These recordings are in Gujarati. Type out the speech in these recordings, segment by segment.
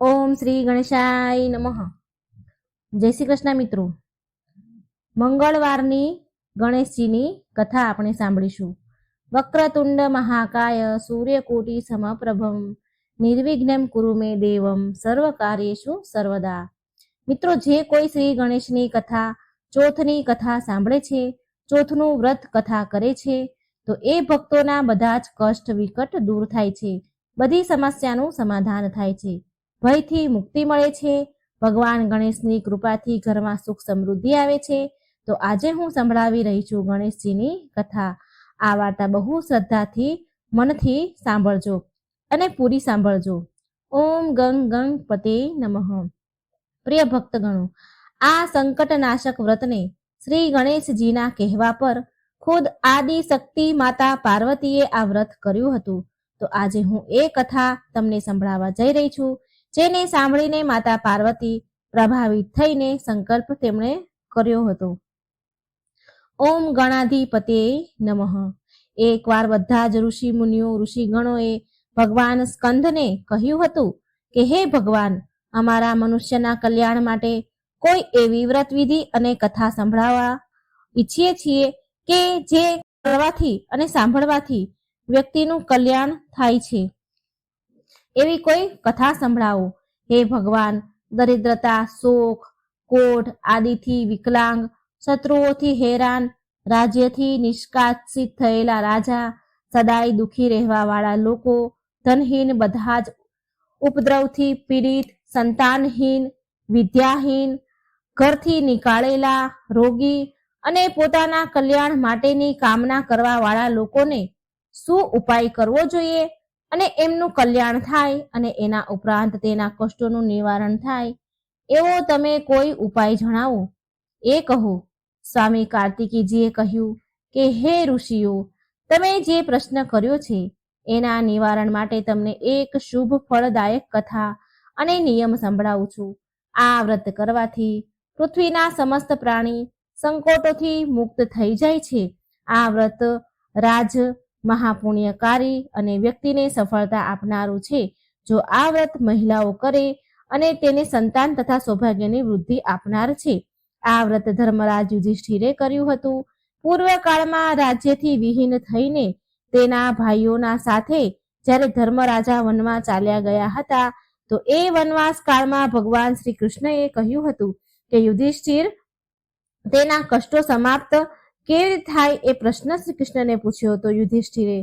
ઓમ શ્રી ગણેશાય નમઃ. જય શ્રી કૃષ્ણ મિત્રો. મંગળવારની ગણેશજીની કથા આપણે સાંભળીશું. વક્રતુંડ મહાકાય સૂર્યકોટિ સમપ્રભમ નિર્વિઘ્નમ કુરુ મે દેવમ સર્વ કાર્યેષુ સર્વદા. મિત્રો, જે કોઈ શ્રી ગણેશની કથા, ચોથની કથા સાંભળે છે, ચોથનું વ્રત કથા કરે છે, તો એ ભક્તોના બધા જ કષ્ટ વિકટ દૂર થાય છે, બધી સમસ્યાનું સમાધાન થાય છે, ભયથી મુક્તિ મળે છે. ભગવાન ગણેશની કૃપાથી ઘરમાં સુખ સમૃદ્ધિ આવે છે. તો આજે હું સંભળાવી રહી છું ગણેશજીની કથા. આ વાર્તા બહુ શ્રદ્ધાથી મનથી સાંભળજો અને પૂરી સાંભળજો. ઓમ ગંગ ગણપતે નમઃ. પ્રિય ભક્તગણો, આ સંકટનાશક વ્રતને શ્રી ગણેશજીના કહેવા પર ખુદ આદિ શક્તિ માતા પાર્વતીએ આ વ્રત કર્યું હતું. તો આજે હું એ કથા તમને સંભળાવવા જઈ રહી છું, જેને સાંભળીને માતા પાર્વતી પ્રભાવિત થઈને સંકલ્પ તેમણે કર્યો હતો. ઓમ ગણાધિપતે નમઃ. એકવાર બધા જ ઋષિ મુનિઓ, ઋષિગણોએ ભગવાન સ્કંદને કહ્યું હતું કે હે ભગવાન, અમારા મનુષ્યના કલ્યાણ માટે કોઈ એવી વ્રત વિધિ અને કથા સંભળાવવા ઈચ્છીએ છીએ કે જે કરવાથી અને સાંભળવાથી વ્યક્તિનું કલ્યાણ થાય છે. એવી કોઈ કથા સંભળાવો. હે ભગવાન, દરિદ્રતા, શોક, કોઢ આદિથી વિકલાંગ, શત્રુઓથી હેરાન, રાજ્યથી નિષ્કાસિત થયેલા રાજા, સદાય દુઃખી રહેવા વાળા લોકો, ધનહીન, બધા જ ઉપદ્રવથી પીડિત, સંતાનહીન, વિદ્યાહીન, ઘરથી નીકાળેલા, રોગી અને પોતાના કલ્યાણ માટેની કામના કરવા વાળા લોકોને શું ઉપાય કરવો જોઈએ અને એમનું કલ્યાણ થાય અને એના ઉપરાંત તેના કષ્ટોનું નિવારણ થાય, એવો તમે કોઈ ઉપાય જણાવો, એ કહો. સ્વામી કાર્તિકીજીએ કહ્યું કે હે ઋષિઓ, તમે જે પ્રશ્ન કર્યો છે એના નિવારણ માટે તમને એક શુભ ફળદાયક કથા અને નિયમ સંભળાવું છું. આ વ્રત કરવાથી પૃથ્વીના સમસ્ત પ્રાણી સંકટોથી મુક્ત થઈ જાય છે. આ વ્રત રાજ મહાપુણ્યકારી અને વ્યક્તિને સફળતા આપનારું છે. જો આ વ્રત મહિલાઓ કરે અને તેને સંતાન તથા સૌભાગ્યની વૃદ્ધિ આપનાર છે. આ વ્રત ધર્મરાજ યુધિષ્ઠિરે કર્યું હતું. પૂર્વકાળમાં રાજ્યથી વિહીન થઈને તેના ભાઈઓના સાથે જ્યારે ધર્મરાજા વનમાં ચાલ્યા ગયા હતા, તો એ વનવાસ કાળમાં ભગવાન શ્રી કૃષ્ણએ કહ્યું હતું કે યુધિષ્ઠિર, તેના કષ્ટો સમાપ્ત કેવી રીતે થાય એ પ્રશ્ન શ્રી કૃષ્ણને પૂછ્યો હતો યુધિષ્ઠિરે.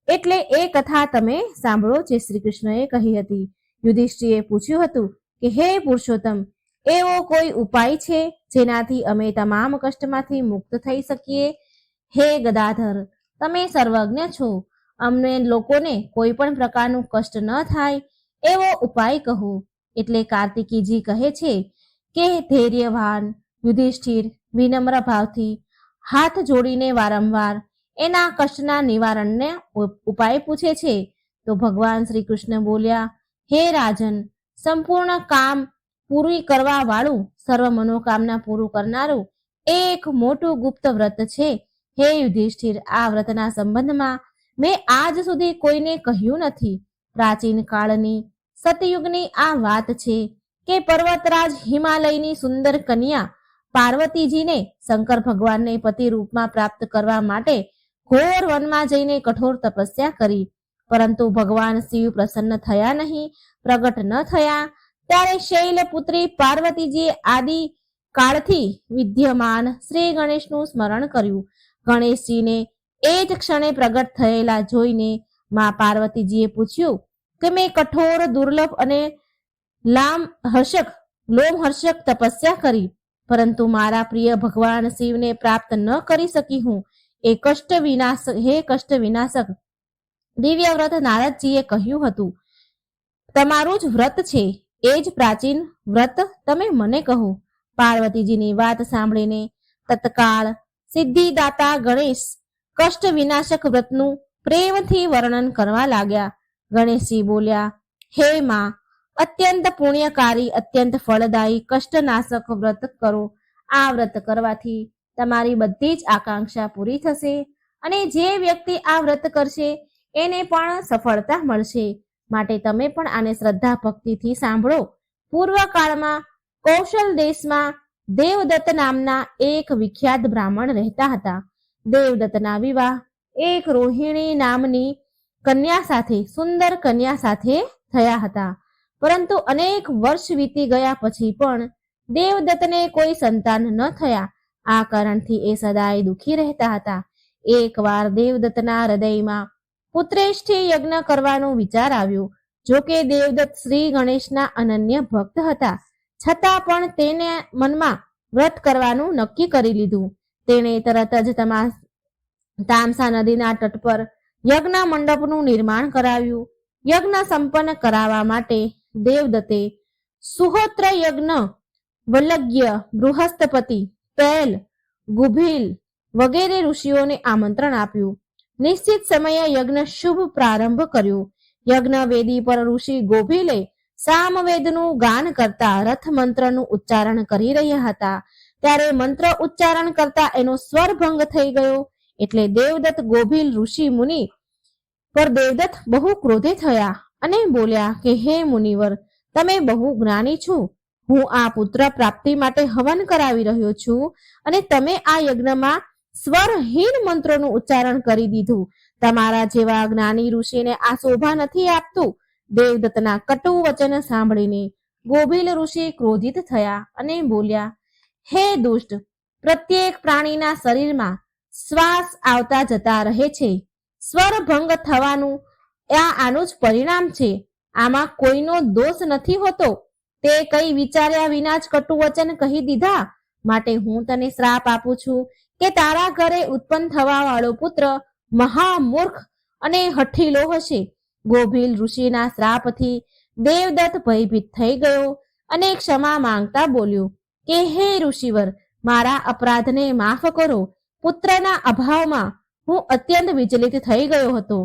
એટલે એ કથા તમે સાંભળો જે શ્રી કૃષ્ણએ કહી હતી. યુધિષ્ઠિરે પૂછ્યું હતું કે હે પુરુષોત્તમ, એવો કોઈ ઉપાય છે જેનાથી અમે તમામ કષ્ટમાંથી મુક્ત થઈ શકીએ? હે ગદાધર, તમે સર્વજ્ઞ છો, અમને લોકોને કોઈ પણ પ્રકારનું કષ્ટ ન થાય એવો ઉપાય કહો. એટલે કાર્તિકીજી કહે છે કે ધૈર્યવાન યુધિષ્ઠિર વિનમ્ર ભાવથી હાથ જોડીને વારંવાર એના કષ્ટના નિવારણને ઉપાય પૂછે છે. તો ભગવાન શ્રી કૃષ્ણ બોલ્યા, હે રાજન, સંપૂર્ણ કામ પૂરી કરવા વાળું, સર્વ મનોકામના પૂરું કરનારું એક મોટું ગુપ્ત વ્રત છે. હે યુધિષ્ઠિર, આ વ્રતના સંબંધમાં મેં આજ સુધી કોઈને કહ્યું નથી. પ્રાચીન કાળની સતયુગની આ વાત છે કે પર્વતરાજ હિમાલયની સુંદર કન્યા પાર્વતીજીને શંકર ભગવાનને પતિ રૂપમાં પ્રાપ્ત કરવા માટે ઘોર વનમાં જઈને કઠોર તપસ્યા કરી, પરંતુ ભગવાન શિવ પ્રસન્ન થયા નહીં, પ્રગટ ન થયા. ત્યારે શૈલપુત્રી પાર્વતીજીએ આદિ કાળથી વિદ્યમાન શ્રી ગણેશનું સ્મરણ કર્યું. ગણેશજીને એ જ ક્ષણે પ્રગટ થયેલા જોઈને મા પાર્વતીજીએ પૂછ્યું કે મેં કઠોર, દુર્લભ અને લોમહર્ષક તપસ્યા કરી, પરંતુ મારા પ્રિય ભગવાન શિવને પ્રાપ્ત ન કરી શકી હું. હે કષ્ટ વિનાશક દિવ્ય વ્રત નારદજીએ કહ્યું હતું, તમારું જ વ્રત છે, એ જ પ્રાચીન વ્રત તમે મને કહો. પાર્વતીજીની વાત સાંભળીને તત્કાળ સિદ્ધિદાતા ગણેશ કષ્ટ વિનાશક વ્રતનું પ્રેમથી વર્ણન કરવા લાગ્યા. ગણેશજી બોલ્યા, હે માં, અત્યંત પુણ્યકારી, અત્યંત ફળદાયી કષ્ટનાશક વ્રત કરો. આ વ્રત કરવાથી તમારી બધી જ આકાંક્ષા પૂરી થશે અને જે વ્યક્તિ આ વ્રત કરશે એને પણ સફળતા મળશે. માટે તમે પણ આને શ્રદ્ધા ભક્તિથી સાંભળો. પૂર્વકાળમાં કૌશલ દેશમાં દેવદત્ત નામના એક વિખ્યાત બ્રાહ્મણ રહેતા હતા. દેવદત્તના વિવાહ એક રોહિણી નામની કન્યા સાથે, સુંદર કન્યા સાથે થયા હતા. પરંતુ અનેક વર્ષ વીતી ગયા પછી પણ દેવદત્તને કોઈ સંતાન ન થયા. આ કારણથી એ સદાય દુઃખી રહેતા હતા. એકવાર દેવદત્તના હૃદયમાં પુત્રેષ્ઠી યજ્ઞ કરવાનો વિચાર આવ્યો. જોકે દેવદત્ત શ્રી ગણેશના અનન્ય ભક્ત હતા, છતાં પણ તેને મનમાં વ્રત કરવાનું નક્કી કરી લીધું. તેણે તરત જ તામસા નદીના તટ પર યજ્ઞ મંડપનું નિર્માણ કરાવ્યું. યજ્ઞ સંપન્ન કરાવવા માટે દેવદત્તે સુહોત્ર યજ્ઞ, વલ્લગ્ય, બૃહસ્પતિ, પેલ, ગુભીલ વગેરે ઋષિઓને આમંત્રણ આપ્યું. નિશ્ચિત સમયે યજ્ઞ શુભ પ્રારંભ કર્યો. યજ્ઞ વેદી પર ઋષિ ગોભીલે સામવેદનું ગાન કરતા રથ મંત્રનું ઉચ્ચારણ કરી રહ્યા હતા. ત્યારે મંત્ર ઉચ્ચારણ કરતા એનો સ્વર ભંગ થઈ ગયો. એટલે દેવદત્ત ગોભીલ ઋષિ મુનિ પર દેવદત્ત બહુ ક્રોધે થયા અને બોલ્યા કે હે મુનિવર, તમે બહુ જ્ઞાની છો. હું આ પુત્ર પ્રાપ્તિ માટે હવન કરાવી રહ્યો છું અને તમે આ યજ્ઞમાં સ્વરહીન મંત્રોનું ઉચ્ચારણ કરી દીધું. તમારા જેવા જ્ઞાની ઋષિને આ શોભા નથી આપતું. દેવદત્તના કટુ વચન સાંભળીને ગોભીલ ઋષિ ક્રોધિત થયા અને બોલ્યા, હે દુષ્ટ, પ્રત્યેક પ્રાણીના શરીરમાં શ્વાસ આવતા જતા રહે છે. સ્વર ભંગ થવાનું આનું જ પરિણામ છે. આમાં કોઈનો દોષ નથી હોતો. તે કઈ વિચાર્યા વિના જ કટુ વચન કહી દીધા. માટે હું તને શ્રાપ આપું છું કે તારા ઘરે ઉત્પન્ન થવા વાળો પુત્ર મહામૂર્ખ અને હઠીલો હશે. ગોભીલ ઋષિના શ્રાપથી દેવદત્ત ભયભીત થઈ ગયો અને ક્ષમા માંગતા બોલ્યો કે હે ઋષિવર, મારા અપરાધને માફ કરો. પુત્રના અભાવમાં હું અત્યંત વિચલિત થઈ ગયો હતો.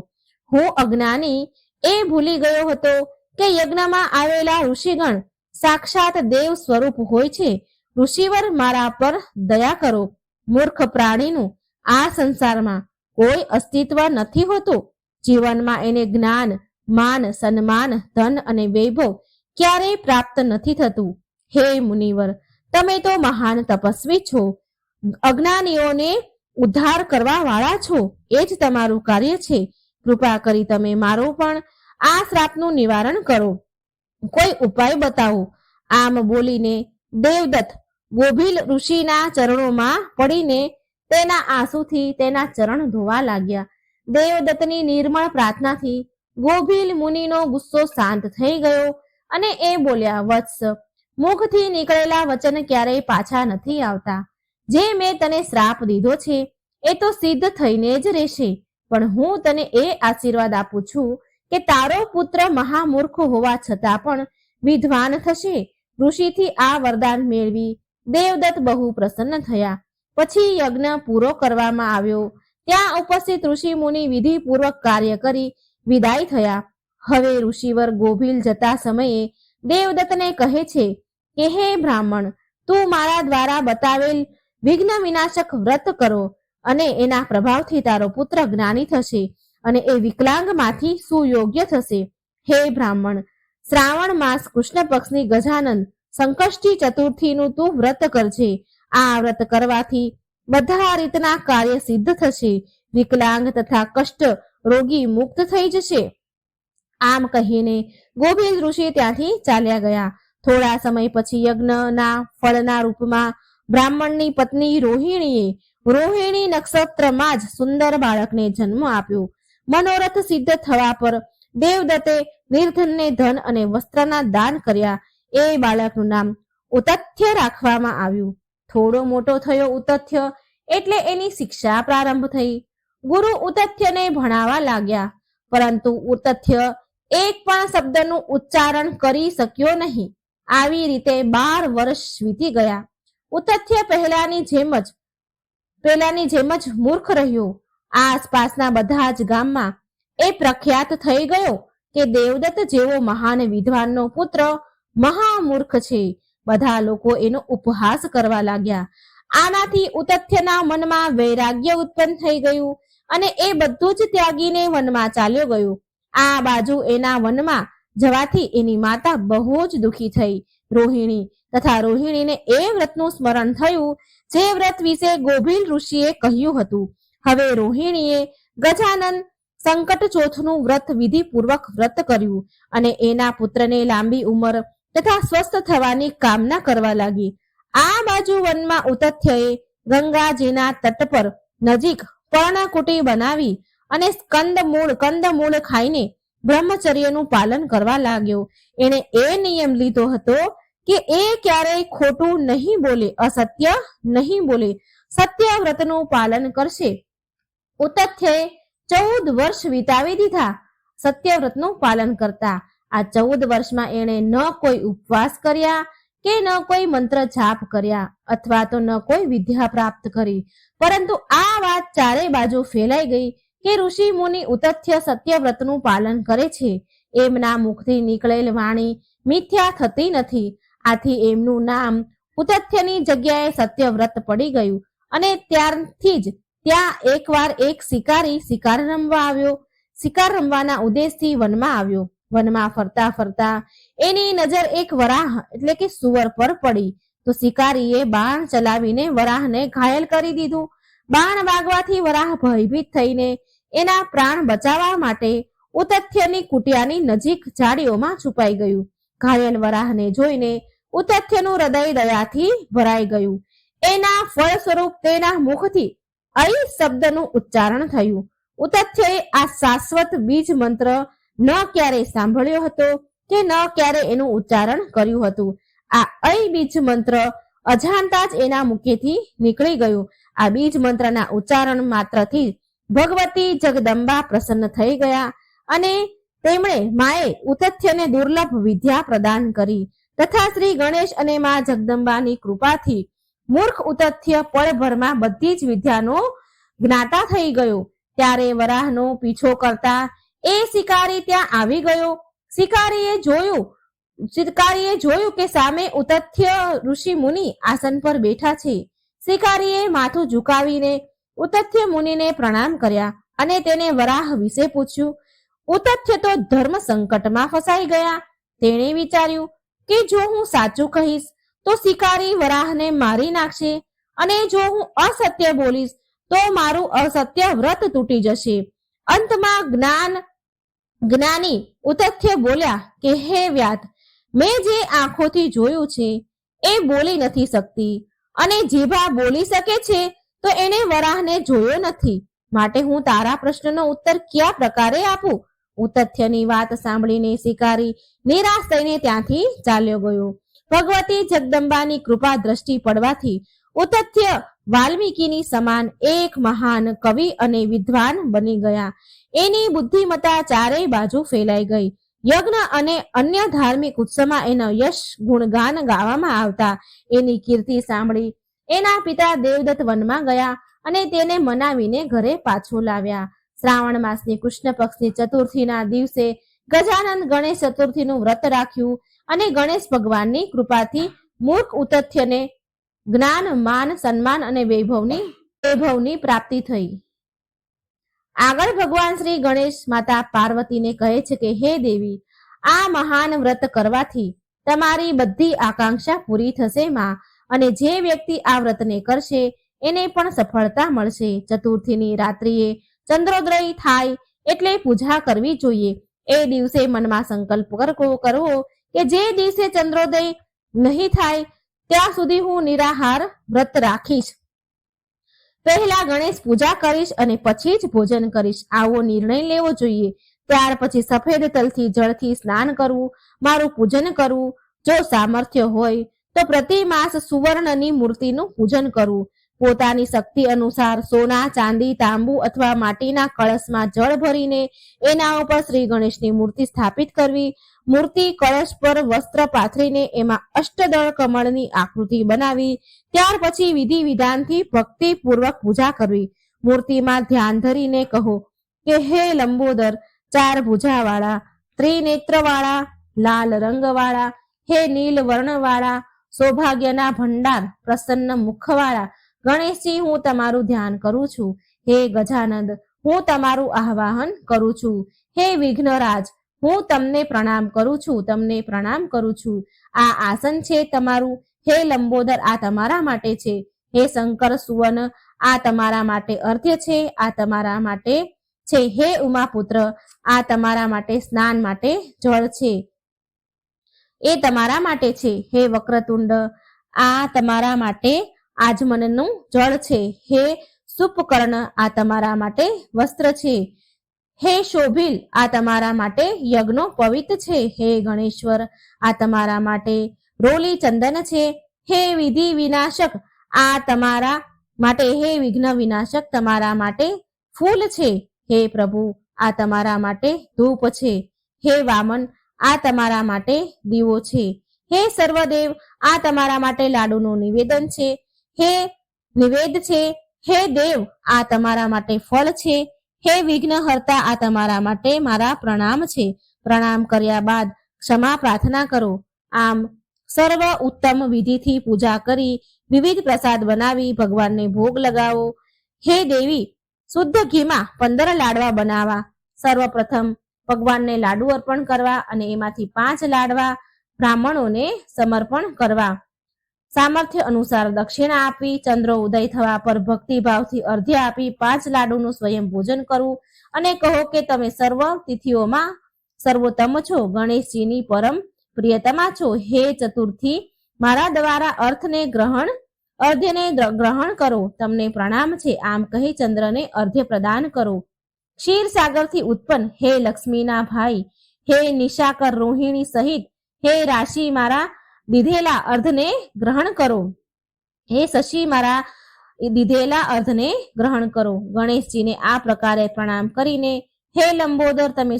હું અજ્ઞાની એ ભૂલી ગયો હતો કે યજ્ઞમાં આવેલા ઋષિગણ સાક્ષાત દેવ સ્વરૂપ હોય છે. ઋષિવર, મારા પર દયા કરો. મૂર્ખ પ્રાણીનું આ સંસારમાં કોઈ અસ્તિત્વ નથી હોતું. જીવનમાં એને જ્ઞાન, માન, સન્માન, ધન અને વૈભવ ક્યારેય પ્રાપ્ત નથી થતું. હે મુનિવર, તમે તો મહાન તપસ્વી છો. અજ્ઞાનીઓને ઉદ્ધાર કરવા વાળા છો. એ જ તમારું કાર્ય છે. કૃપા કરી તમે મારું પણ આ શ્રાપનું નિવારણ કરો. કોઈ ઉપાય બતાવો. આમ બોલીને દેવદત્ત ગોભીલ ઋષિના ચરણોમાં પડીને તેના આંસુથી તેના ચરણ ધોવા લાગ્યા. દેવદત્તની નિર્મળ પ્રાર્થનાથી ગોભીલ મુનિનો ગુસ્સો શાંત થઈ ગયો અને એ બોલ્યા, વત્સ, મુખથી નીકળેલા વચન ક્યારેય પાછા નથી આવતા. જે મેં તને શ્રાપ દીધો છે એ તો સિદ્ધ થઈને જ રહેશે. પણ હું તને એ આશીર્વાદ આપું છું કે તારો પુત્ર મહામૂર્ખ હોવા છતાં પણ વિદ્વાન થશે. ઋષિથી આ વરદાન મેળવી દેવદત્ત બહુ પ્રસન્ન થયા. પછી યજ્ઞ પૂરો કરવામાં આવ્યો. ત્યાં ઉપસ્થિત ઋષિ મુનિ વિધિપૂર્વક કાર્ય કરી વિદાય થયા. હવે ઋષિવર ગોભીલ જતા સમયે દેવદત્તને કહે છે કે હે બ્રાહ્મણ, તું મારા દ્વારા બતાવેલ વિઘ્ન વિનાશક વ્રત કરો અને એના પ્રભાવથી તારો પુત્ર જ્ઞાની થશે અને એ વિકલાંગમાંથી સુયોગ્ય થશે. હે બ્રાહ્મણ, શ્રાવણ માસ કૃષ્ણ પક્ષની ગજાનન સંકષ્ટી ચતુર્થીનું તું વ્રત કરજે. આ વ્રત કરવાથી બધા રીતના કાર્ય સિદ્ધ થશે. વિકલાંગ તથા કષ્ટ રોગી મુક્ત થઈ જશે. આમ કહીને ગોભીલ ઋષિ ત્યાંથી ચાલ્યા ગયા. થોડા સમય પછી યજ્ઞના ફળના રૂપમાં બ્રાહ્મણની પત્ની રોહિણી નક્ષત્રમાં જ સુંદર બાળકને જન્મ આપ્યો. મનોરથ સિદ્ધ થવા પર દેવદત્તે નિર્ધનને ધન અને વસ્ત્રના દાન કર્યા. એ બાળકનું નામ ઉતથ્ય રાખવામાં આવ્યું. થોડો મોટો થયો ઉતથ્ય એટલે એની શિક્ષા પ્રારંભ થઈ. ગુરુ ઉતથ્યને ભણાવવા લાગ્યા, પરંતુ ઉતથ્ય એક પણ શબ્દનું ઉચ્ચારણ કરી શક્યો નહીં. આવી રીતે 12 વર્ષ વીતી ગયા. ઉતથ્ય પહેલાની જેમ જ મૂર્ખ રહ્યો. આસપાસના બધા જ ગામમાં એ પ્રખ્યાત થઈ ગયો કે દેવદત્ત જેવો મહાન વિદ્વાનનો પુત્ર મહામૂર્ખ છે. બધા લોકો એનો ઉપહાસ કરવા લાગ્યા. આનાથી ઉતથ્યના મનમાં વૈરાગ્ય ઉત્પન્ન થઈ ગયું અને એ બધું જ ત્યાગીને વનમાં ચાલ્યો ગયો. આ બાજુ એના વનમાં જવાથી એની માતા બહુ જ દુઃખી થઈ. રોહિણી તથા રોહિણીને એ વ્રતનું સ્મરણ થયું જે વ્રત વિશે ગોભીલ ઋષિએ કહ્યું હતું. હવે રોહિણીએ ગજાનન સંકટ ચોથનું વ્રત વિધિપૂર્વક વ્રત કર્યું અને એના પુત્રને લાંબી ઉંમર તથા સ્વસ્થ થવાની કામના કરવા લાગી. આ બાજુ વનમાં ઉતથ્યએ ગંગાજીના તટ પર નજીક પર્ણકુટી બનાવી અને કંદમૂળ ખાઈને બ્રહ્મચર્યનું પાલન કરવા લાગ્યો. એણે એ નિયમ લીધો હતો કે એ ક્યારેય ખોટું નહીં બોલે, અસત્ય નહીં બોલે, સત્ય વ્રતનું પાલન કરશે. ઉતથ્યએ 14 વર્ષ વિતાવી દીધા સત્યવ્રતનું પાલન કરતા. આ 14 વર્ષમાં એણે ન કોઈ ઉપવાસ કર્યા કે ન કોઈ મંત્ર જાપ કર્યા અથવા તો ન કોઈ વિદ્યા પ્રાપ્ત કરી, પરંતુ આ વાત ચારે બાજુ ફેલાઈ ગઈ કે ઋષિ મુનિ ઉતથ્ય સત્યવ્રતનું પાલન કરે છે. એમના મુખથી નીકળેલ વાણી મિથ્યા થતી નથી. આથી એમનું નામ ઉતથ્યની જગ્યાએ સત્યવ્રત પડી ગયું અને ત્યારથી જ ત્યાં એકવાર એક શિકારી શિકાર રમવા આવ્યો. શિકાર રમવાના ઉદ્દેશથી વનમાં આવ્યો. વનમાં ફરતા ફરતા એની નજર એક વરાહ એટલે કે સુવર પર પડી તો શિકારીએ બાણ ચલાવીને વરાહને ઘાયલ કરી દીધું. બાણ વાગવાથી વરાહ ભયભીત થઈને એના પ્રાણ બચાવવા માટે ઉતથ્યની કુટિયાની નજીક ઝાડીઓમાં છુપાઈ ગયું. ઘાયલ વરાહને જોઈને ઉતથ્યનું હૃદય દયાથી ભરાઈ ગયું. એના ફળ સ્વરૂપ તેના મુખથી અઈ શબ્દનું ઉચ્ચારણ થયું. ઉતથ્યએ આ શાશ્વત બીજ મંત્ર ન ક્યારે સાંભળ્યો હતો કે ન ક્યારે એનું ઉચ્ચારણ કર્યું હતું. આ અઈ બીજ મંત્ર અજાણતા જ એના મુખેથી નીકળી ગયું. આ બીજ મંત્રના ઉચ્ચારણ માત્રથી ભગવતી જગદંબા પ્રસન્ન થઈ ગયા અને તેમણે માએ ઉતથ્યને દુર્લભ વિદ્યા પ્રદાન કરી તથા શ્રી ગણેશ અને મા જગદંબાની કૃપાથી મૂર્ખ ઉતથ્ય પળભરમાં બધી જ વિદ્યાનો જ્ઞાતા થઈ ગયો. ત્યારે વરાહનો પીછો કરતા એ શિકારી ત્યાં આવી ગયો. શિકારીએ જોયું કે સામે ઉતથ્ય ઋષિ મુનિ આસન પર બેઠા છે. શિકારીએ માથું ઝુકાવીને ઉતથ્ય મુનિને પ્રણામ કર્યા અને તેને વરાહ વિશે પૂછ્યું. ઉતથ્ય તો ધર્મ સંકટમાં ફસાઈ ગયા. તેણે વિચાર્યું કે જો હું સાચું કહીશ તો શિકારી વરાહને મારી નાખશે અને જો હું અસત્ય બોલીશ તો મારું અસત્ય વ્રત તૂટી જશે. અંતમાં જ્ઞાની ઉતથ્ય બોલ્યા કે હે વ્યાત, મેં જે આંખોથી જોયું છે એ બોલી નથી શકતી અને જીભા બોલી શકે છે તો એને વરાહને જોયો નથી, માટે હું તારા પ્રશ્નનો ઉત્તર કયા પ્રકારે આપું? ઉતથ્યની વાત સાંભળીને શિકારી નિરાશ થઈને ત્યાંથી ચાલ્યો ગયો. ભગવતી જગદંબાની કૃપા દ્રષ્ટિ પડવાથી ઉતથ્ય વાલ્મીકીની સમાન એક મહાન કવિ અને વિદ્વાન બની ગયા. એની બુદ્ધિમત્તા ચારેય બાજુ ફેલાઈ ગઈ. યજ્ઞ અને અન્ય ધાર્મિક ઉત્સવમાં એનો યશ ગુણગાન ગાવામાં આવતા. એની કીર્તિ સાંભળી એના પિતા દેવદત્ત વનમાં ગયા અને તેને મનાવીને ઘરે પાછો લાવ્યા. શ્રાવણ માસની કૃષ્ણ પક્ષની ચતુર્થીના દિવસે ગજાનન ગણેશ ચતુર્થીનું વ્રત રાખ્યું અને ગણેશ ભગવાનની કૃપાથી મૂર્ખ ઉતથ્યને જ્ઞાન, માન, સન્માન અને વૈભવની પ્રાપ્તિ થઈ. આગળ ભગવાન શ્રી ગણેશ માતા પાર્વતીને કહે છે કે હે દેવી, આ મહાન વ્રત કરવાથી તમારી બધી આકાંક્ષા પૂરી થશે માં, અને જે વ્યક્તિ આ વ્રતને કરશે એને પણ સફળતા મળશે. ચતુર્થીની રાત્રિએ ચંદ્રોદય થાય એટલે પૂજા કરવી જોઈએ. એ દિવસે મનમાં સંકલ્પ કરવો કે જે દિવસે ચંદ્રોદય નહીં થાય ત્યાં સુધી હું નિરાહાર વ્રત રાખીશ. પહેલા ગણેશ પૂજા કરીશ અને પછી જ ભોજન કરીશ, આવો નિર્ણય લેવો જોઈએ. ત્યાર પછી સફેદ તલથી જળથી સ્નાન કરવું, મારું પૂજન કરવું. જો સામર્થ્ય હોય તો પ્રતિ માસ સુવર્ણની મૂર્તિનું પૂજન કરવું. પોતાની શક્તિ અનુસાર સોના, ચાંદી, તાંબુ અથવા માટીના કળશમાં જળ ભરીને એના ઉપર શ્રી ગણેશની મૂર્તિ સ્થાપિત કરવી. મૂર્તિ કળશ પર વસ્ત્ર પાથરીને એમાં અષ્ટદળ કમળની આકૃતિ બનાવી ત્યાર પછી વિધિ વિધાનથી ભક્તિપૂર્વક પૂજા કરવી. મૂર્તિમાં ધ્યાન ધરીને કહો કે હે લંબોદર, 4 ભુજાવાળા, ત્રિનેત્રવાળા, લાલ રંગવાળા, હે નીલ વર્ણવાળા, સૌભાગ્યના ભંડાર, પ્રસન્ન મુખવાળા ગણેશજી, હું તમારું ધ્યાન કરું છું. હે ગજાનંદ, હું તમારું આહ્વાન કરું છું. હે વિઘ્નરાજ, હું તમને પ્રણામ કરું છું, તમને પ્રણામ કરું છું. આ આસન છે તમારું. હે લંબોદર, આ તમારા માટે છે. હે શંકર સુવન, આ તમારા માટે અર્ધ્ય છે, આ તમારા માટે છે. હે ઉમાપુત્ર, આ તમારા માટે સ્નાન માટે જળ છે, એ તમારા માટે છે. હે વક્રતુંડ, આ તમારા માટે આજમનનું જળ છે. હે સુપકર્ણ, આ તમારા માટે વસ્ત્ર છે. હે શોભિલ, આ તમારા માટે યજ્ઞો પવિત્ર છે. હે ગણેશ્વર, આ તમારા માટે રોલી ચંદન છે. હે વિધિ વિનાશક, આ તમારા માટે, હે વિઘ્ન વિનાશક, તમારા માટે ફૂલ છે. હે પ્રભુ, આ તમારા માટે ધૂપ છે. હે વામન, આ તમારા માટે દીવો છે. હે સર્વદેવ, આ તમારા માટે લાડુનું નિવેદન છે. હે નિવેદ છે. હે દેવ, આ તમારા માટે ફળ છે. હે વિઘ્નહર્તા, આ તમારા માટે મારા પ્રણામ છે. પ્રણામ કર્યા બાદ ક્ષમા પ્રાર્થના કરો. આમ સર્વ ઉત્તમ વિધિથી પૂજા કરી વિવિધ પ્રસાદ બનાવી ભગવાનને ભોગ લગાવો. હે દેવી, શુદ્ધ ઘીમાં 15 લાડવા બનાવવા. સર્વપ્રથમ ભગવાનને લાડુ અર્પણ કરવા અને એમાંથી 5 લાડવા બ્રાહ્મણોને સમર્પણ કરવા. સામર્થ્ય અનુસાર દક્ષિણા આપી ચંદ્ર ઉદય થવા પર ભક્તિભાવથી અર્ધ્ય આપી 5 લાડુનું સ્વયં ભોજન કરવું અને કહો કે તમે સર્વ તિથિઓમાં સર્વોત્તમ છો, ગણેશજીની પરમ પ્રિયતમા છો. હે ચતુર્થી, મારા દ્વારા અર્ધ્યને ગ્રહણ કરો, તમને પ્રણામ છે. આમ કહી ચંદ્રને અર્ધ્ય પ્રદાન કરો. ક્ષીરસાગરથી ઉત્પન્ન હે લક્ષ્મીના ભાઈ, હે નિશાકર રોહિણી સહિત હે રાશિ, મારા દીધેલા અર્ધને ગ્રહણ કરો. હે શશી, મારા દીધેલા અર્ધને ગ્રહણ કરો. ગણેશજીને આ પ્રકારે પ્રણામ કરીને, હે લંબોદર, તમે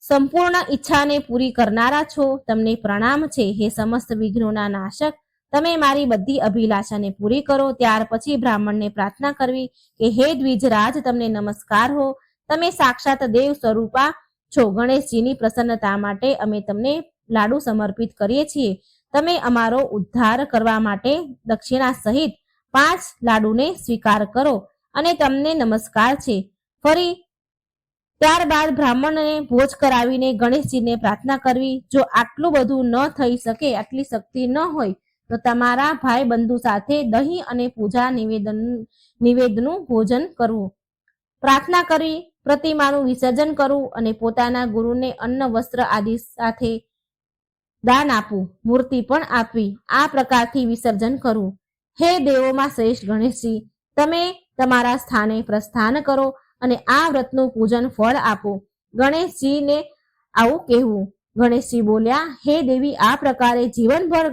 સંપૂર્ણ ઈચ્છાને પૂરી કરનારા છો, તમને પ્રણામ છે. હે સમસ્ત વિઘ્નોના નાશક, તમે મારી બધી અભિલાષાને પૂરી કરો. ત્યાર પછી બ્રાહ્મણને પ્રાર્થના કરવી કે હે દ્વિજરાજ, તમને નમસ્કાર હો, તમે સાક્ષાત દેવ સ્વરૂપા છો. ગણેશજીની પ્રસન્નતા માટે અમે તમને લાડુ સમર્પિત કરીએ છીએ. તમે અમારો ઉદ્ધાર કરવા માટે દક્ષિણા સહિત 5 લાડુને સ્વીકાર કરો અને તમને નમસ્કાર છે. ફરી ત્યારબાદ બ્રાહ્મણને ભોજ કરાવીને ગણેશજીને પ્રાર્થના કરવી. જો આટલું બધું ન થઈ શકે, આટલી શક્તિ ન હોય તો તમારા ભાઈ બંધુ સાથે દહીં અને પૂજા નિવેદનું ભોજન કરવું. પ્રાર્થના કરવી, પ્રતિમાનું વિસર્જન કરવું અને પોતાના ગુરુને અન્ન વસ્ત્ર આદિ સાથે દાન આપવું, મૂર્તિ પણ આપવી. આ પ્રકારથી વિસર્જન કરવું. હે દેવોમાં શ્રેષ્ઠ ગણેશજી, તમે તમારા સ્થાને પ્રસ્થાન કરો અને આ વ્રતનું પૂજન ફળ આપો. ગણેશજીને આવું કહેવું. ગણેશજી બોલ્યા, હે દેવી, આ પ્રકારે જીવનભર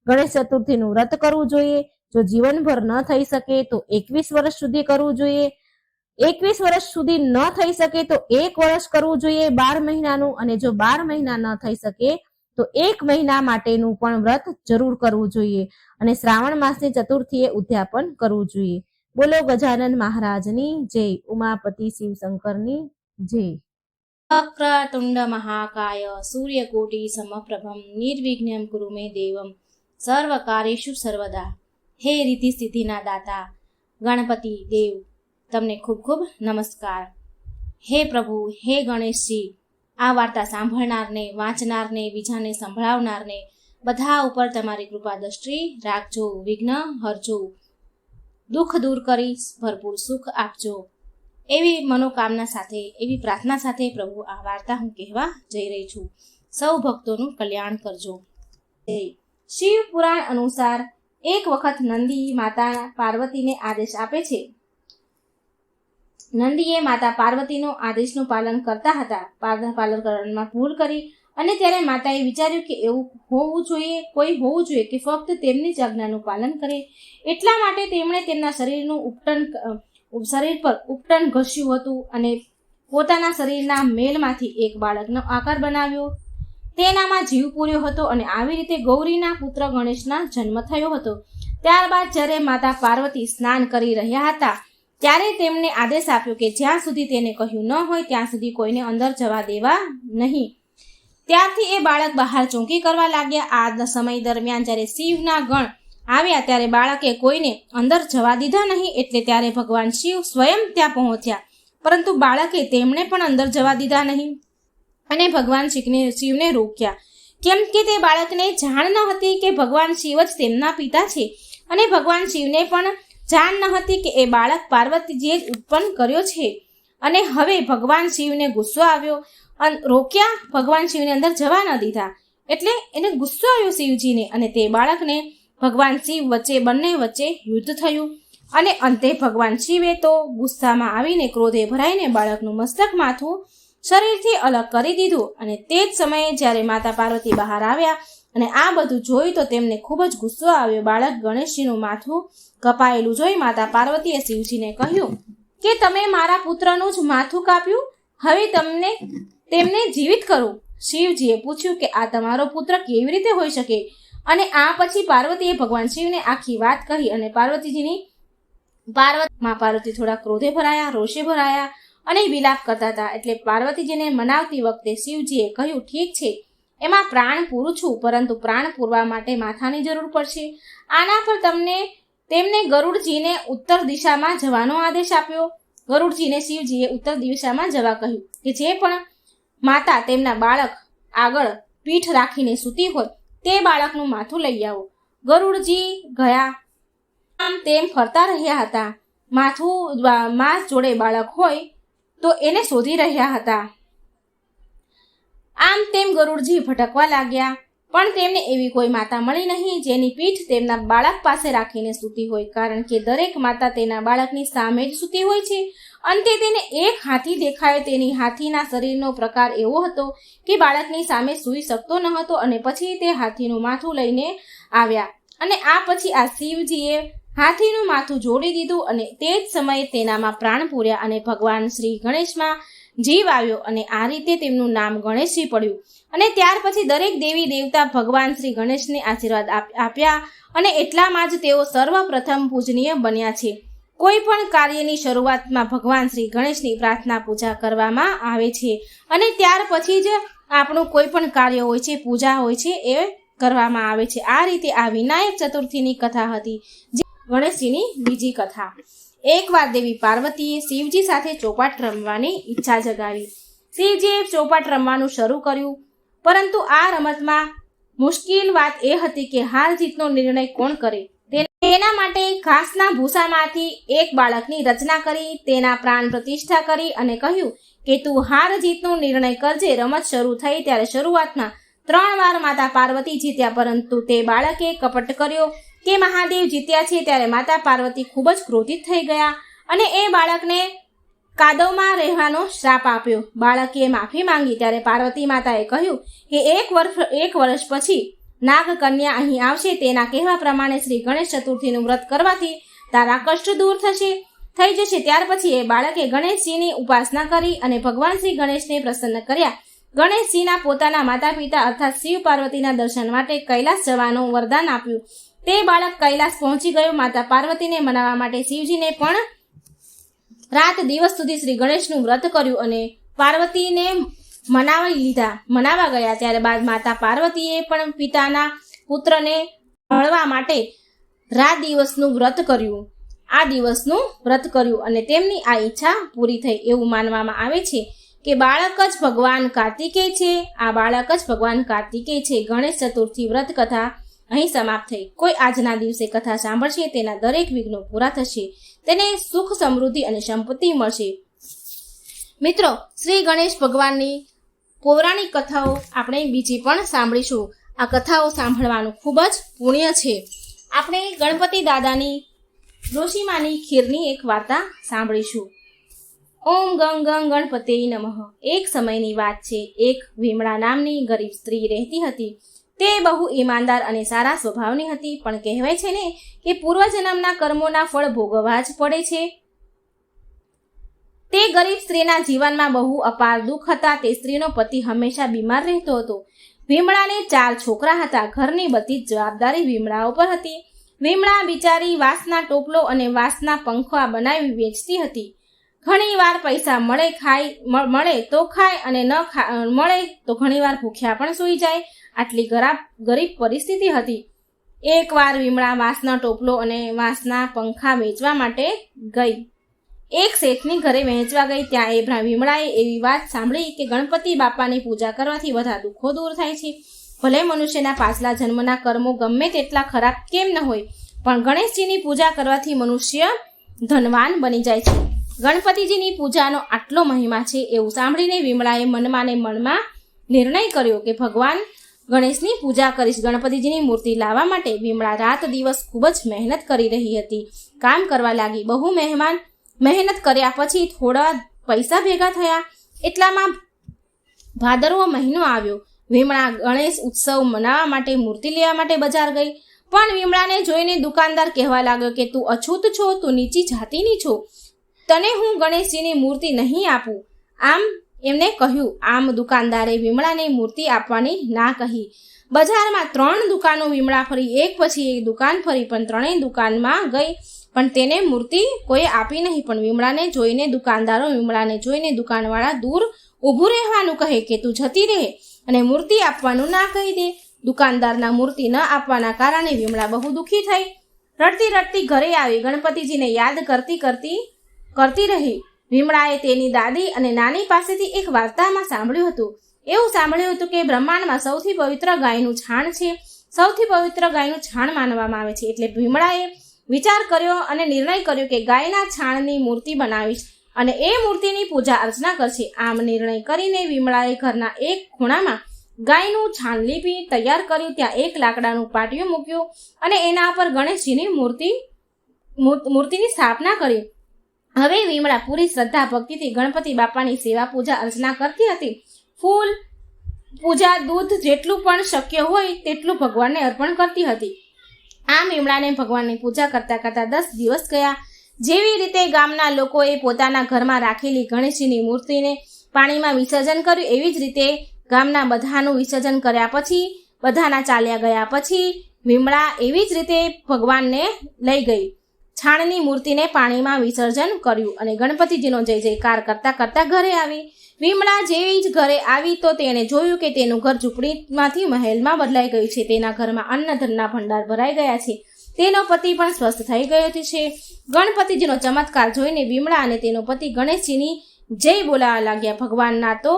ગણેશ ચતુર્થીનું વ્રત કરવું જોઈએ. જો જીવનભર ન થઈ શકે તો 21 વર્ષ સુધી કરવું જોઈએ. 21 વર્ષ સુધી ન થઈ શકે તો 1 વર્ષ કરવું જોઈએ 12 મહિનાનું, અને જો 12 મહિના ન થઈ શકે તો 1 મહિના માટેનું પણ વ્રત જરૂર કરવું જોઈએ. અને શ્રાવણ માસની ચતુર્થીએ ઉદ્યાપન કરવું જોઈએ. બોલો ગજાનન મહારાજની જય. ઉમાપતિ શિવ શંકરની જય. વક્રતુંડ મહાકાય સૂર્યકોટિ સમપ્રભમ નિર્વિઘ્નમ કુરુ મે દેવમ સર્વકાર્યેષુ સર્વદા. હે રીતિ સિદ્ધિના દાતા ગણપતિ દેવ, તમને ખૂબ ખૂબ નમસ્કાર. હે પ્રભુ, હે ગણેશજી, આ વાર્તા સાંભળનારને, વાંચનારને, બીજાને સંભળાવનારને બધા ઉપર તમારી કૃપા દ્રષ્ટિ રાખજો. વિઘ્ન હરજો, દુઃખ દૂર કરી ભરપૂર સુખ આપજો. એવી મનોકામના સાથે, એવી પ્રાર્થના સાથે પ્રભુ આ વાર્તા હું કહેવા જઈ રહી છું. સૌ ભક્તોનું કલ્યાણ કરજો. શિવ પુરાણ અનુસાર એક વખત નંદી માતા પાર્વતીને આદેશ આપે છે. નંદીએ માતા પાર્વતીનો આદેશનું પાલન કરતા હતા. પાલન કરવામાં ભૂલ કરી અને ત્યારે માતાએ વિચાર્યું કે એવું કોઈ હોવું જોઈએ કે ફક્ત તેમની જ આજ્ઞાનું પાલન કરે. એટલા માટે તેમણે તેમના શરીર પર ઉપટન ઘસ્યું હતું અને પોતાના શરીરના મેલમાંથી એક બાળકનો આકાર બનાવ્યો. તેનામાં જીવ પૂર્યો હતો અને આવી રીતે ગૌરીના પુત્ર ગણેશના જન્મ થયો હતો. ત્યારબાદ જ્યારે માતા પાર્વતી સ્નાન કરી રહ્યા હતા ત્યારે તેમણે આદેશ આપ્યો કે જ્યાં સુધી તેને કહ્યું ન હોય ત્યાં સુધી કોઈને અંદર જવા દેવા નહીં. ત્યારથી એ બાળક બહાર ચોંકી કરવા લાગ્યા. આ સમય દરમિયાન જ્યારે શિવના ગણ આવ્યા ત્યારે બાળકે કોઈને અંદર જવા દીધા નહીં. એટલે ત્યારે ભગવાન શિવ સ્વયં ત્યાં પહોંચ્યા પરંતુ બાળકે તેમણે પણ અંદર જવા દીધા નહીં અને ભગવાન શિવને રોક્યા, કેમ કે તે બાળકને જાણ ન હતી કે ભગવાન શિવ જ તેમના પિતા છે અને ભગવાન શિવને પણ જાણ ન હતી કે એ બાળક પાર્વતીજીએ જ ઉત્પન્ન કર્યો છે. અને હવે ભગવાન શિવને ગુસ્સો આવ્યો અને રોક્યા, ભગવાન શિવને અંદર જવા ન દીધા. એટલે એને ગુસ્સો આવ્યો શિવજીને અને તે બાળકને ભગવાન શિવ વચ્ચે બંને વચ્ચે યુદ્ધ થયું અને અંતે ભગવાન શિવે તો ગુસ્સામાં આવીને ક્રોધે ભરાઈને બાળકનું મસ્તક માથું શરીરથી અલગ કરી દીધું. અને તે જ સમયે જ્યારે માતા પાર્વતી બહાર આવ્યા અને આ બધું જોયું તો તેમને ખૂબ જ ગુસ્સો આવ્યો. બાળક ગણેશજીનું માથું કપાયેલું જોઈ માતા પાર્વતીએ શિવજીને કહ્યું કે તમે મારા પુત્રનું જ માથું કાપ્યું, હવે તેમને જીવિત કરું. શિવજીએ પૂછ્યું કે આ તમારો પુત્ર કેવી રીતે હોઈ શકે? અને આ પછી પાર્વતીએ ભગવાન શિવને આખી વાત કહી અને પાર્વતી થોડા ક્રોધે ભરાયા, રોષે ભરાયા અને વિલાપ કરતા હતા. એટલે પાર્વતીજીને મનાવતી વખતે શિવજીએ કહ્યું, ઠીક છે, એમાં પ્રાણ પૂરું છું, પરંતુ પ્રાણ પૂરવા માટે માથાની જરૂર પડશે. આના પર તેમને ગરુડજીને ઉત્તર દિશામાં જવાનો આદેશ આપ્યો. ગરુડજીને શિવજીએ ઉત્તર દિશામાં જવા કહ્યું કે જે પણ માતા તેમના બાળક આગળ પીઠ રાખીને સૂતી હોય તે બાળકનું માથું લઈ આવો. ગરુડજી ગયા, આમ તેમ ફરતા રહ્યા હતા. માસ જોડે બાળક હોય તો એને શોધી રહ્યા હતા. આમ તેમ ગરુડજી ભટકવા લાગ્યા, પણ તેમને એવી કોઈ માતા મળી નહીં જેની પીઠ તેમના બાળક પાસે રાખીને સૂતી હોય, કારણ કે દરેક માતા તેના બાળકની સામે જ સૂતી હોય છે. અંતે તેને એક હાથી દેખાયો. તેની હાથીના શરીરનો પ્રકાર એવો હતો કે બાળકની સામે સૂઈ શકતો ન હતો અને પછી તે હાથીનું માથું લઈને આવ્યા અને આ પછી આ શિવજીએ હાથીનું માથું જોડી દીધું અને તે જ સમયે તેનામાં પ્રાણ પૂર્યા અને ભગવાન શ્રી ગણેશમાં જીવ આવ્યો અને આ રીતે તેમનું નામ ગણેશજી પડ્યું. અને ત્યાર પછી દરેક દેવી દેવતા ભગવાન શ્રી ગણેશને આશીર્વાદ આપ્યા અને એટલામાં જ તેઓ સર્વપ્રથમ પૂજનીય બન્યા છે. કોઈ પણ કાર્યની શરૂઆતમાં ભગવાન શ્રી ગણેશની પ્રાર્થના પૂજા કરવામાં આવે છે અને ત્યાર પછી જ આપણું કોઈ પણ કાર્ય હોય છે, પૂજા હોય છે, એ કરવામાં આવે છે. આ રીતે આ વિનાયક ચતુર્થીની કથા હતી, જે ગણેશજીની બીજી કથા. એકવાર દેવી પાર્વતીએ શિવજી સાથે ચોપાટ રમવાની ઈચ્છા જગાવી. શિવજીએ ચોપાટ રમવાનું શરૂ કર્યું, પરંતુ આ રમતમાં મુશ્કેલ વાત એ હતી કે હાર જીતનો નિર્ણય કોણ કરે. તેના માટે ઘાસના ભૂસામાંથી એક બાળકની રચના કરી, તેના પ્રાણ પ્રતિષ્ઠા કરી અને કહ્યું કે તું હાર જીતનો નિર્ણય કરજે. રમત શરૂ થઈ ત્યારે શરૂઆતમાં 3 વાર માતા પાર્વતી જીત્યા, પરંતુ તે બાળકે કપટ કર્યો કે મહાદેવ જીત્યા છે. ત્યારે માતા પાર્વતી ખૂબ જ ક્રોધિત થઈ ગયા અને એ બાળકને કાદવમાં રહેવાનો શ્રાપ આપ્યો. બાળકે માફી માંગી ત્યારે પાર્વતી માતાએ કહ્યું કે એક વર્ષ પછી નાગકન્યા અહીં આવશે. તેના કહેવા પ્રમાણે શ્રી ગણેશ ચતુર્થીનું વ્રત કરવાથી તારા કષ્ટ દૂર થઈ જશે. ત્યાર પછી એ બાળકે ગણેશજીની ઉપાસના કરી અને ભગવાન શ્રી ગણેશને પ્રસન્ન કર્યા. ગણેશજીના પોતાના માતા પિતા અર્થાત શિવ પાર્વતીના દર્શન માટે કૈલાસ જવાનું વરદાન આપ્યું. તે બાળક કૈલાસ પહોંચી ગયો. માતા પાર્વતીને મનાવવા માટે શિવજીને પણ રાત દિવસ સુધી શ્રી ગણેશનું વ્રત કર્યું અને પાર્વતીને મનાવા ગયા. ત્યારબાદ માતા પાર્વતીએ પણ પિતાના પુત્રને મળવા માટે આ દિવસનું વ્રત કર્યું અને તેમની આ ઈચ્છા પૂરી થઈ. એવું માનવામાં આવે છે કે બાળક જ ભગવાન કાર્તિકેય છે. ગણેશ ચતુર્થી વ્રત કથા અહીં સમાપ્ત થઈ. કોઈ આજના દિવસે કથા સાંભળશે તેના દરેક વિઘ્નો પૂરા થશે, તેને સુખ, સમૃદ્ધિ અને સંપત્તિ મળશે. મિત્રો, શ્રી ગણેશ ભગવાનની પૌરાણિક કથાઓ આપણે બીજી પણ સાંભળીશું. આ કથાઓ સાંભળવાનું ખૂબ જ પુણ્ય છે. આપણે ગણપતિ દાદાની ડોશીમાની ખીરની એક વાર્તા સાંભળીશું. ઓમ ગંગ ગંગ ગણપતે નમઃ. એક સમયની વાત છે. એક વિમળા નામની ગરીબ સ્ત્રી રહેતી હતી. તે બહુ ઈમાનદાર અને સારા સ્વભાવની હતી, પણ કહેવાય છે ને કે પૂર્વજન્મના કર્મોના ફળ ભોગવવા જ પડે છે. તે ગરીબ સ્ત્રીના જીવનમાં બહુ અપાર દુઃખ હતા. તે સ્ત્રીનો પતિ હંમેશા બીમાર રહેતો હતો. વિમળાને 4 છોકરા હતા. ઘરની બધી જ જવાબદારી વિમળા ઉપર હતી. વિમળા બિચારી વાંસના ટોપલો અને વાંસના પંખા બનાવી વેચતી હતી. ઘણી વાર પૈસા મળે તો ખાય અને ન મળે તો ઘણીવાર ભૂખ્યા પણ સૂઈ જાય. આટલી ગરીબ પરિસ્થિતિ હતી. એકવાર વિમળા વાંસનો ટોપલો અને વાંસના પંખા વેચવા માટે ગઈ. એક શેઠની ઘરે વહેંચવા ગઈ. ત્યાં એ વિમળાએ એવી વાત સાંભળી કે ગણપતિ બાપાની પૂજા કરવાથી બધા દુઃખો દૂર થાય છે. ભલે મનુષ્યના પાછલા જન્મના કર્મો ગમે તેટલા ખરાબ કેમ ન હોય, પણ ગણેશજીની પૂજા કરવાથી મનુષ્ય ધનવાન બની જાય છે. ગણપતિજીની પૂજાનો આટલો મહિમા છે એવું સાંભળીને વિમળાએ મનમાં ને મનમાં નિર્ણય કર્યો કે ભગવાન ગણેશની પૂજા કરીશ. ગણપતિજીની મૂર્તિ લાવવા માટે વિમળા રાત દિવસ ખૂબ જ મહેનત કરી રહી હતી. કામ કરવા લાગી. બહુ મહેનત કર્યા પછી થોડા પૈસા ભેગા થયા. એટલામાં ભાદરવો મહિનો આવ્યો. વિમળા ગણેશ ઉત્સવ મનાવવા માટે મૂર્તિ લેવા માટે બજાર ગઈ. પણ વિમળાને જોઈને દુકાનદાર કહેવા લાગ્યો કે તું અછૂત છો, તું નીચી જાતિની છો, તને હું ગણેશજીની મૂર્તિ નહીં આપું. આમ એમને કહ્યું. આમ દુકાનદારે વિમળાને મૂર્તિ આપવાની ના કહી. બજારમાં 3 દુકાનો વિમળા ફરી, એક પછી એક દુકાન ફરી, પણ 3 દુકાનમાં ગઈ પણ તેને મૂર્તિ કોઈ આપી નહીં. પણ વિમળાને જોઈને દુકાનવાળા દૂર ઊભું રહેવાનું કહે કે તું જતી રહે અને મૂર્તિ આપવાનું ના કહી દે. દુકાનદારના મૂર્તિ ન આપવાના કારણે વિમળા બહુ દુઃખી થઈ. રડતી રડતી ઘરે આવી. ગણપતિજીને યાદ કરતી રહી. વિમળાએ તેની દાદી અને નાની પાસેથી એક વાર્તામાં સાંભળ્યું હતું. એવું સાંભળ્યું હતું કે બ્રહ્માંડમાં સૌથી પવિત્ર ગાયનું છાણ છે. સૌથી પવિત્ર ગાયનું છાણ માનવામાં આવે છે. એટલે વિમળાએ વિચાર કર્યો અને નિર્ણય કર્યો કે ગાયના છાણની મૂર્તિ બનાવીશ અને એ મૂર્તિની પૂજા અર્ચના કરશે. આમ નિર્ણય કરીને વિમળાએ ઘરના એક ખૂણામાં ગાયનું છાણ લીપી તૈયાર કર્યું. ત્યાં એક લાકડાનું પાટિયું મૂક્યું અને એના પર ગણેશજીની મૂર્તિની સ્થાપના કરી. હવે વિમળા પૂરી શ્રદ્ધા ભક્તિથી ગણપતિ બાપાની સેવા પૂજા અર્ચના કરતી હતી. ફૂલ પૂજા, દૂધ જેટલું પણ શક્ય હોય તેટલું ભગવાનને અર્પણ કરતી હતી. આમ વિમળાને ભગવાનની પૂજા કરતા કરતા 10 દિવસ ગયા. જેવી રીતે ગામના લોકોએ પોતાના ઘરમાં રાખેલી ગણેશજીની મૂર્તિને પાણીમાં વિસર્જન કર્યું, એવી જ રીતે ગામના બધાનું વિસર્જન કર્યા પછી, બધાના ચાલ્યા ગયા પછી વિમળા એવી જ રીતે ભગવાનને લઈ ગઈ. છાણની મૂર્તિને પાણીમાં વિસર્જન કર્યું અને ગણપતિજીનો જય જયકાર કરતા કરતા ઘરે આવી. વિમળા જેવી જ ઘરે આવી તો તેણે જોયું કે તેનું ઘર ઝૂંપડીમાંથી મહેલમાં બદલાઈ ગયું છે. તેના ઘરમાં અન્નધનના ભંડાર ભરાઈ ગયા છે. તેનો પતિ પણ સ્વસ્થ થઈ ગયો છે. ગણપતિજીનો ચમત્કાર જોઈને વિમળા અને તેનો પતિ ગણેશજીની જય બોલાવા લાગ્યા. ભગવાન ના તો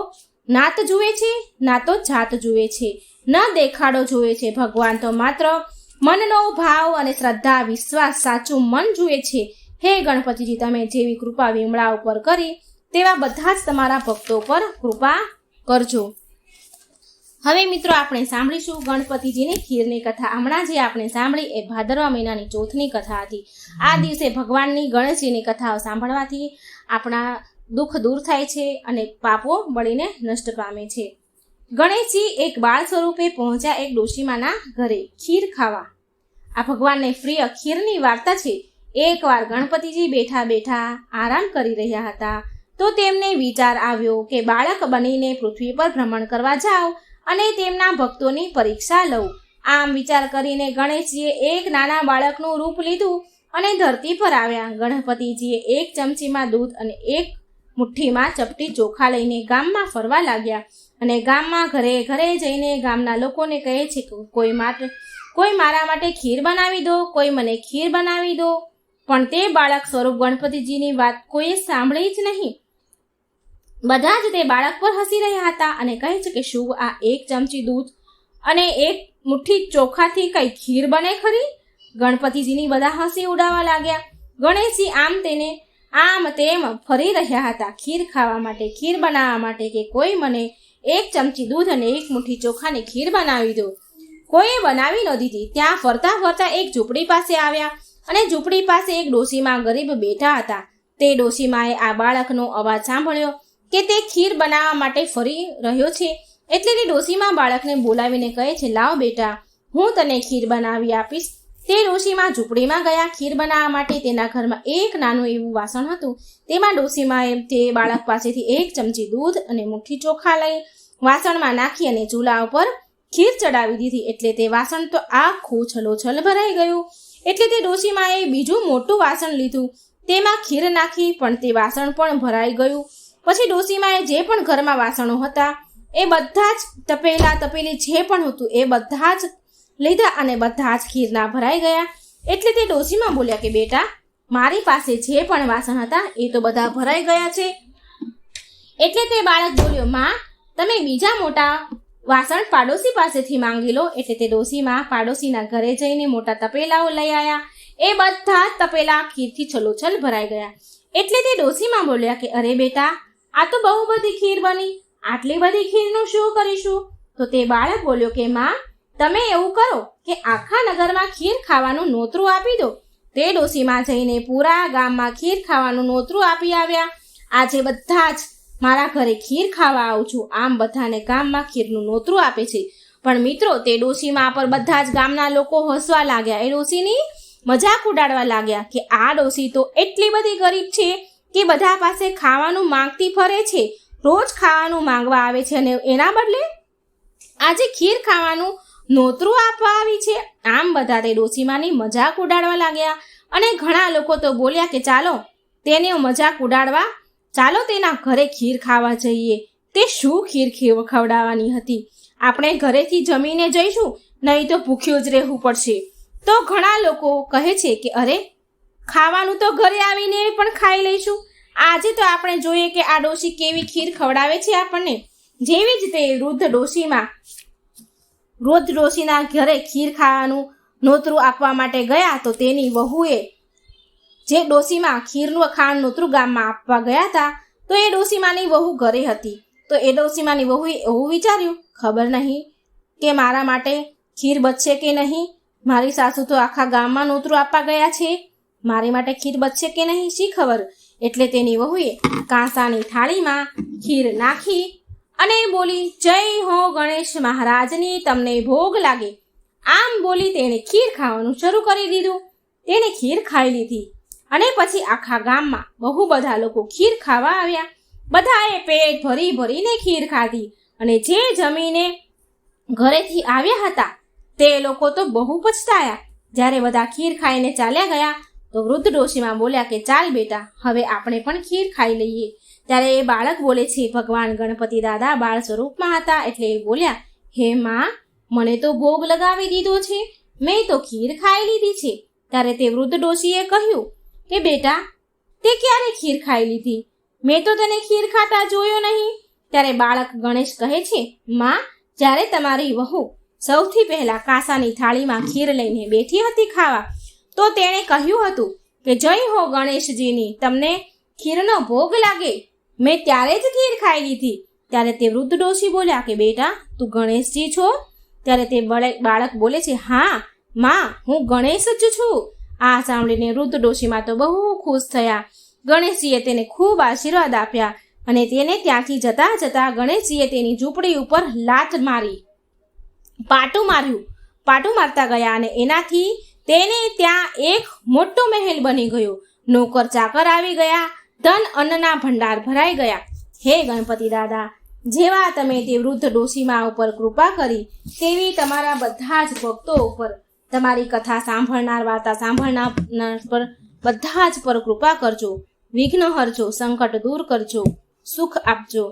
નાત જુએ છે, ના તો જાત જુએ છે, ન દેખાડો જુએ છે. ભગવાન તો માત્ર મનનો ભાવ અને શ્રદ્ધા, વિશ્વાસ, સાચું મન જુએ છે. હે ગણપતિજી, તમે જેવી કૃપા વિમળા ઉપર કરી તેવા બધા જ તમારા ભક્તો પર કૃપા કરજો. હવે મિત્રો આપણે સાંભળીશું ગણપતિજીની ખીરની કથા. હમણાં જે આપણે સાંભળી એ ભાદરવા મહિનાની ચોથની કથા હતી. આ દિવસે ભગવાનની ગણેશજીની કથાઓ સાંભળવાથી આપણા દુઃખ દૂર થાય છે અને પાપો બળીને નષ્ટ પામે છે. ગણેશજી એક બાળ સ્વરૂપે પહોંચ્યા એક ડોશીમાના ઘરે ખીર ખાવા. આ ભગવાનને પ્રિય ખીરની વાર્તા છે. એકવાર ગણપતિજી બેઠા બેઠા આરામ કરી રહ્યા હતા તો તેમને વિચાર આવ્યો કે બાળક બનીને પૃથ્વી પર ભ્રમણ કરવા જાઓ અને તેમના ભક્તોની પરીક્ષા લઉં. આમ વિચાર કરીને ગણેશજીએ એક નાના બાળકનું રૂપ લીધું અને ધરતી પર આવ્યા. ગણપતિજીએ એક ચમચીમાં દૂધ અને એક મુઠ્ઠીમાં ચપટી ચોખા લઈને ગામમાં ફરવા લાગ્યા અને ગામમાં ઘરે ઘરે જઈને ગામના લોકોને કહે છે કે કોઈ મારા માટે ખીર બનાવી દો, કોઈ મને ખીર બનાવી દો. પણ તે બાળક સ્વરૂપ ગણપતિજીની વાત કોઈએ સાંભળી જ નહીં. બધા જ તે બાળક પર હસી રહ્યા હતા અને કહે છે કે શું આ એક ચમચી દૂધ અને એક મુઠ્ઠી ચોખાથી કઈ ખીર બને ખરી? ગણપતિજીની બધા હસી ઉડાવવા લાગ્યા. ગણેશજી આમ તેમ ફરી રહ્યા હતા ખીર ખાવા માટે, ખીર બનાવવા માટે કે કોઈ મને એક ચમચી દૂધ અને એક મુઠ્ઠી ચોખાની ખીર બનાવી દો. કોઈએ બનાવી ન દીધી. ત્યાં ફરતા ફરતા એક ઝૂંપડી પાસે આવ્યા અને ઝૂંપડી પાસે એક ડોશીમા ગરીબ બેઠા હતા. તે ડોશીમાએ આ બાળકનો અવાજ સાંભળ્યો કે તે ખીર બનાવવા માટે ફરી રહ્યો છે. એટલે તે ડોશીમા બાળકને બોલાવીને કહે છે, લાવ બેટા, હું તને ખીર બનાવી આપીશ. તે ડોશીમા ઝૂંપડીમાં ગયા ખીર બનાવવા માટે. તેના ઘરમાં એક નાનું એવું વાસણ હતું. તેમાં ડોશીમાએ તે બાળક પાસેથી એક ચમચી દૂધ અને મુઠ્ઠી ચોખા લઈ વાસણમાં નાખી અને ચૂલા ઉપર ખીર ચડાવી દીધી. એટલે તે વાસણ તો આખું છલોછલ ભરાઈ ગયું. એટલે તે ડોશીમાએ બીજું મોટું વાસણ લીધું, તેમાં ખીર નાખી, પણ તે વાસણ પણ ભરાઈ ગયું. પછી ડોશીમાએ જે પણ ઘરમાં વાસણો હતા એ બધા જ તપેલી જે પણ હતું એ બધા જ લીધા અને બધા જ ખીરના ભરાઈ ગયા. એટલે તે ડોશીમા બોલ્યા કે બેટા, મારી પાસે જે પણ વાસણ હતા એ તો બધા ભરાઈ ગયા છે. એટલે તે બાળક બોલ્યો, માં, તમે બીજા મોટા વાસણ પાડોશી પાસેથી માંગી લો. એટલે તે ડોશીમાં પાડોશીના ઘરે જઈને મોટા તપેલાઓ લઈ આવ્યા. એ બધા જ તપેલા ખીરથી છલોછલ ભરાઈ ગયા. એટલે તે ડોશીમાં બોલ્યા કે અરે બેટા, આ તો બહુ બધી ખીર બની. આટલી બધી ખીરનું શું કરીશું? તો તે બાળક બોલ્યો કે માં, તમે એવું કરો કે આખા નગરમાં ખીર ખાવાનું નોતરું આપી દો. તે ડોશીમાં જઈને પૂરા ગામમાં ખીર ખાવાનું નોતરું આપી આવ્યા. આજે બધા જ મારા ઘરે ખીર ખાવા આવું છું. આમ બધાને ગામમાં ખીરનું નોતરું આપે છે. પણ મિત્રો, તે ડોશીમાં પર બધા જ ગામના લોકો હસવા લાગ્યા. એ ડોશીની મજાક ઉડાડવા લાગ્યા કે આ ડોશી તો એટલી બધી ગરીબ છે કે બધા પાસે ખાવાનું માંગતી ફરે છે. રોજ ખાવાનું માંગવા આવે છે અને એના બદલે આજે ખીર ખાવાનું નોતરું આપવા આવી છે. આમ બધા તે ડોશીમાની મજાક ઉડાડવા લાગ્યા. અને ઘણા લોકો તો બોલ્યા કે ચાલો તેને મજાક ઉડાડવા, ચાલો તેના ઘરે ખીર ખાવા જઈએ. તે શું ખીર ખવડાવવાની હતી? આપણે ઘરેથી જમીને જઈશું, નહીં તો ભૂખ્યું જ રહેવું પડશે. તો ઘણા લોકો કહે છે કે અરે, ખાવાનું તો ઘરે આવીને પણ ખાઈ લઈશું. આજે તો આપણે જોઈએ કે આ ડોશી કેવી ખીર ખવડાવે છે આપણને. જેવી જ તે વૃદ્ધ ડોશીના ઘરે ખીર ખાવાનું નોતરું આપવા માટે ગયા તો તેની વહુએ જે ડોશીમાં ખીરનું ખાવાનું નોતરું ગામમાં આપવા ગયા હતા તો એ ડોશીમાની વહુ ઘરે હતી. તો એ ડોશીમાની વહુએ એવું વિચાર્યું, ખબર નહીં કે મારા માટે ખીર બચશે કે નહીં. મારી સાસુ તો આખા ગામમાં નોતરું આપવા ગયા છે, મારી માટે ખીર બચશે કે નહીં, શી ખબર. એટલે તેની વહુએ કાંસાની થાળીમાં ખીર નાખી અને બોલી, જય હો ગણેશ મહારાજની, તમને ભોગ લાગે. આમ બોલી તેણે ખીર ખાવાનું શરૂ કરી દીધું. તેણે ખીર ખાઈ લીધી અને પછી આખા ગામમાં બહુ બધા લોકો ખીર ખાવા આવ્યા. બધાએ પેટ ભરી ભરીને ખીર ખાધી અને જે જમીને ઘરેથી આવ્યા હતા તે લોકો તો બહુ પછતાયા. જ્યારે બધા ખીર ખાઈને ચાલ્યા ગયા તો વૃદ્ધ ડોશીમાં બોલ્યા કે ચાલ બેટા, હવે આપણે પણ ખીર ખાઈ લઈએ. ત્યારે એ બાળક બોલે છે, ભગવાન ગણપતિ દાદા બાળ સ્વરૂપમાં હતા. એટલે એ બોલ્યા, હે માં, મને તો ભોગ લગાવી દીધો છે, મેં તો ખીર ખાઈ લીધી છે. ત્યારે તે વૃદ્ધ ડોશીએ કહ્યું કે બેટા, તે ક્યારે ખીર ખાઈ લીધી? મેં તો તને ખીર ખાતા જોયો નહીં. ત્યારે બાળક ગણેશ કહે છે, માં, જ્યારે તમારી વહુ સૌથી પહેલા કાંસાની થાળીમાં ખીર લઈને બેઠી હતી ખાવા, તો તેણે કહ્યું હતું કે જય હો ગણેશજીની, તમને ખીરનો ભોગ લાગે. મેં ત્યારે જ ખીર ખાઈ લીધી. ત્યારે તે વૃદ્ધ ડોશી બોલ્યા કે બેટા, તું ગણેશજી છો? ત્યારે તે બાળક બોલે છે, હા માં, હું ગણેશ જ છું. આ સાંભળીને વૃદ્ધ ડોશીમાં તો બહુ ખુશ થયા. ગણેશજીએ તેને ખૂબ આશીર્વાદ આપ્યા અને તેને ત્યાંથી જતા જતા ગણેશજીએ તેની ઝૂંપડી ઉપર પાટું મારતા ગયા અને એનાથી તેને ત્યાં એક મોટો મહેલ બની ગયો. નોકર ચાકર આવી ગયા, ધન અન્નના ભંડાર ભરાઈ ગયા. હે ગણપતિ દાદા, જેવા તમે તે વૃદ્ધ ડોશીમા ઉપર કૃપા કરી તેવી તમારા બધા જ ભક્તો ઉપર, તમારી કથા સાંભળનાર, વાર્તા સાંભળનાર પર બધા જ પર કૃપા કરજો. વિઘ્ન હરજો, સંકટ દૂર કરજો, સુખ આપજો.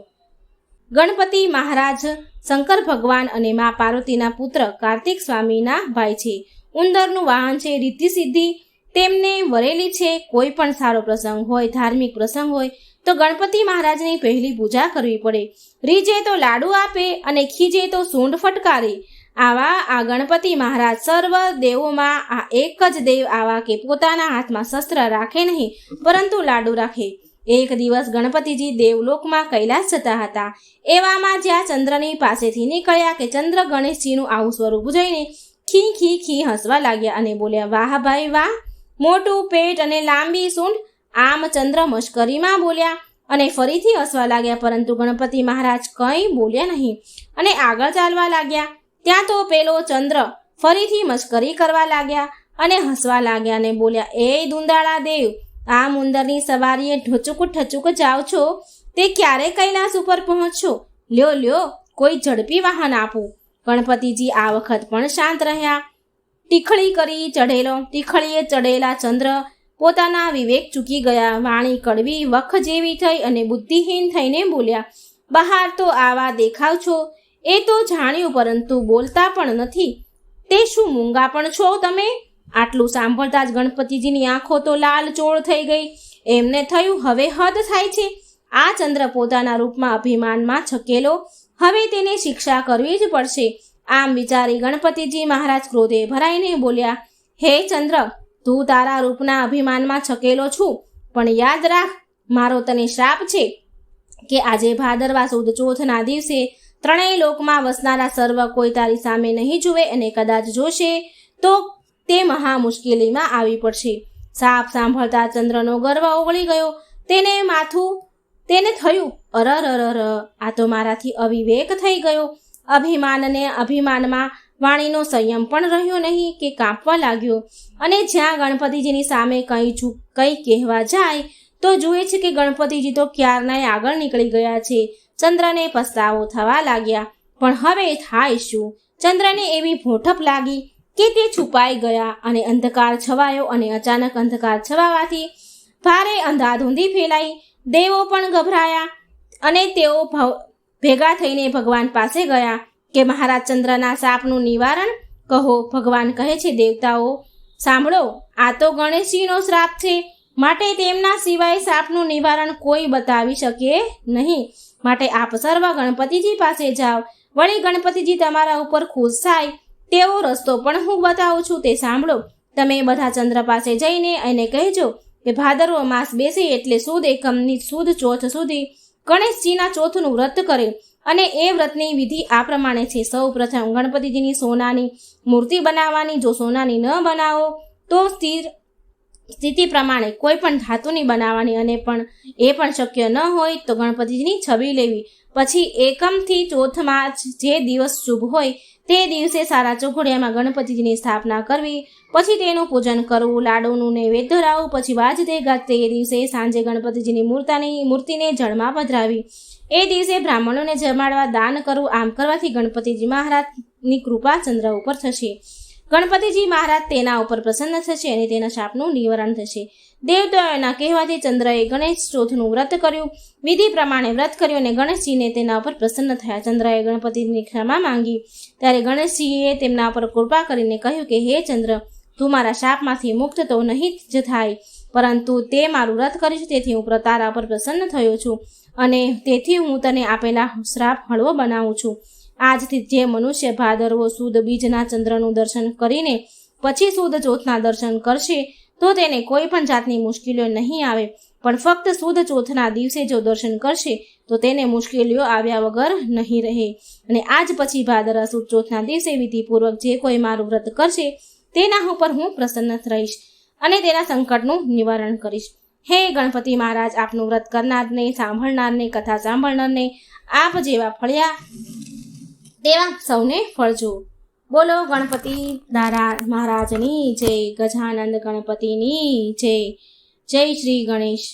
ગણપતિ મહારાજ શંકર ભગવાન અને મા પાર્વતીના પુત્ર કાર્તિક સ્વામીના ભાઈ છે. ઉંદરનું વાહન છે રિદ્ધિ સિદ્ધિ, તેમને વરેલી છે. કોઈ પણ સારો પ્રસંગ હોય, ધાર્મિક પ્રસંગ હોય તો ગણપતિ મહારાજની પહેલી પૂજા કરવી પડે. રીજે તો લાડુ આપે અને ખીજે તો સૂંઢ ફટકારે. આવા આ ગણપતિ મહારાજ સર્વ દેવોમાં આ એક જ દેવ આવા કે પોતાના હાથમાં શસ્ત્ર રાખે નહીં પરંતુ લાડુ રાખે. એક દિવસ ગણપતિજી દેવલોકમાં કૈલાસ જતા હતા. એવામાં જ્યાં ચંદ્રની પાસેથી નીકળ્યા કે ચંદ્ર ગણેશજીનું આવું સ્વરૂપ જોઈને ખી ખી ખી હસવા લાગ્યા અને બોલ્યા, વાહ ભાઈ વાહ, મોટું પેટ અને લાંબી સૂંઢ. આમ ચંદ્ર મશ્કરીમાં બોલ્યા અને ફરીથી હસવા લાગ્યા. પરંતુ ગણપતિ મહારાજ કંઈ બોલ્યા નહીં અને આગળ ચાલવા લાગ્યા. ત્યાં તો પેલો ચંદ્ર ફરીથી મશ્કરી કરવા લાગ્યા અને હસવા લાગ્યા અને બોલ્યા, એ દુંદાળા દેવ, આમ ઉંદરની સવારીએ ઠચુક જાઓ છો, તે ક્યારે કૈલાસ ઉપર પહોંચશો? લ્યો કોઈ ઝડપી વાહન આપો. ગણપતિજી આ વખત પણ શાંત રહ્યા. ટીખળીએ ચડેલા ચંદ્ર પોતાના વિવેક ચૂકી ગયા. વાણી કડવી વખ જેવી થઈ અને બુદ્ધિહીન થઈને બોલ્યા, બહાર તો આવા દેખાવ છો એ તો જાણ્યું, પરંતુ બોલતા પણ નથી. તે શું મૂંગા પણ છો તમે? આટલું સાંભળતા જ ગણપતિજીની આંખો તો લાલચોળ થઈ ગઈ. એમને થયું હવે હદ થાય છે. આ ચંદ્ર પોતાના રૂપમાં અભિમાનમાં છકેલો, હવે તેને શિક્ષા કરવી જ પડશે. આમ વિચારી ગણપતિજી મહારાજ ક્રોધે ભરાઈને બોલ્યા, હે ચંદ્ર, તું તારા રૂપના અભિમાનમાં છકેલો છું, પણ યાદ રાખ, મારો તને શ્રાપ છે કે આજે ભાદરવા સુદ ચોથના દિવસે ત્રણેય લોકમાં વસનારા સર્વ કોઈ તારી સામે નહીં જુએ, અને કદાચ જોશે તો તે મહા મુશ્કેલીમાં આવી પડશે. સાપ સાંભળતા ચંદ્રનો ગર્વ ઓગળી ગયો. તેને થયું, અરર, આ તો મારાથી અવિવેક થઈ ગયો. અભિમાનમાં વાણીનો સંયમ પણ રહ્યો નહીં કે કાંપવા લાગ્યો. અને જ્યાં ગણપતિજીની સામે કંઈ કહેવા જાય તો જુએ છે કે ગણપતિજી તો ક્યારનાય આગળ નીકળી ગયા છે. ચંદ્રને પસ્તાવો થવા લાગ્યા. પણ હવે થાય શું? ચંદ્રને એવી ભોઠપ લાગી કે તે છુપાઈ ગયા અને અંધકાર છવાયો. અને અચાનક અંધકાર છવાવાથી ભારે અંધાધૂંધી ફેલાઈ. દેવો પણ ગભરાયા અને તેઓ ભેગા થઈને ભગવાન પાસે ગયા કે મહારાજ ચંદ્રના શાપનું નિવારણ કહો. ભગવાન કહે છે, દેવતાઓ સાંભળો, આ તો ગણેશજીનો શ્રાપ છે, માટે તેમના સિવાય શાપનું નિવારણ કોઈ બતાવી શકે નહીં. માટે આપ સર્વ ગણપતિજી પાસે જાઓ. વળી ગણપતિજી તમારા ઉપર ખુશ થાય તેવો રસ્તો પણ હું બતાવું છું, તે સાંભળો. તમે બધા ચંદ્ર પાસે જઈને એને કહેજો કે ભાદરવો માસ બેસે એટલે સુદ એકમની સુદ ચોથ સુધી ગણેશજીના ચોથનું વ્રત કરે. અને એ વ્રતની વિધિ આ પ્રમાણે છે. સૌ પ્રથમ ગણપતિજીની સોનાની મૂર્તિ બનાવવાની. જો સોનાની ન બનાવો તો સ્થિતિ પ્રમાણે કોઈ પણ ધાતુની બનાવવાની. અને એ પણ શક્ય ન હોય તો ગણપતિજીની છબી લેવી. પછી એકમથી ચોથમાં જે દિવસ શુભ હોય તે દિવસે સારા ચોઘડિયામાં ગણપતિજીની સ્થાપના કરવી. પછી તેનું પૂજન કરવું, લાડુનું નૈવેદ્ય ધરાવવું. પછી વાજતે ગાજતે એ દિવસે સાંજે ગણપતિજીની મૂર્તિને જળમાં પધરાવી. એ દિવસે બ્રાહ્મણોને જમાડવા, દાન કરવું. આમ કરવાથી ગણપતિજી મહારાજની કૃપા ચંદ્ર ઉપર થશે. ગણપતિજી મહારાજ તેના ઉપર પ્રસન્ન થશે અને તેના શાપનું નિવારણ થશે. દેવતાઓના કહેવાથી ચંદ્રએ ગણેશ ચોથનું વ્રત કર્યું. વિધિ પ્રમાણે વ્રત કર્યું અને ગણેશજીને તેના ઉપર પ્રસન્ન થયા. ચંદ્રએ ગણપતિની ક્ષમા માંગી ત્યારે ગણેશજીએ તેમના ઉપર કૃપા કરીને કહ્યું કે હે ચંદ્ર, તું મારા શાપમાંથી મુક્ત તો નહીં જ થાય, પરંતુ તે મારું વ્રત કરીશ, તેથી હું તારા પર પ્રસન્ન થયો છું અને તેથી હું તને આપેલા શ્રાપ હળવો બનાવું છું. આજથી જે મનુષ્ય ભાદરવો સુદ બીજના ચંદ્રનું દર્શન કરીને પછી સુદ ચોથના દર્શન કરશે તો તેને કોઈ પણ જાતની મુશ્કેલીઓ નહીં આવે. પણ ફક્ત સુદ ચોથના દિવસે જો દર્શન કરશે તો તેને મુશ્કેલીઓ આવ્યા વગર નહીં રહે. અને આજ પછી ભાદરવા સુદ ચોથના દિવસે વિધિપૂર્વક જે કોઈ મારું વ્રત કરશે તેના ઉપર હું પ્રસન્ન રહીશ અને તેના સંકટનું નિવારણ કરીશ. હે ગણપતિ મહારાજ, આપનું વ્રત કરનારને, સાંભળનારને, કથા સાંભળનારને આપ જેવા ફળ્યા તેવા સૌને ફળજો. બોલો ગણપતિ દાદા મહારાજની જય. ગજાનંદ ગણપતિની જય. જય શ્રી ગણેશ.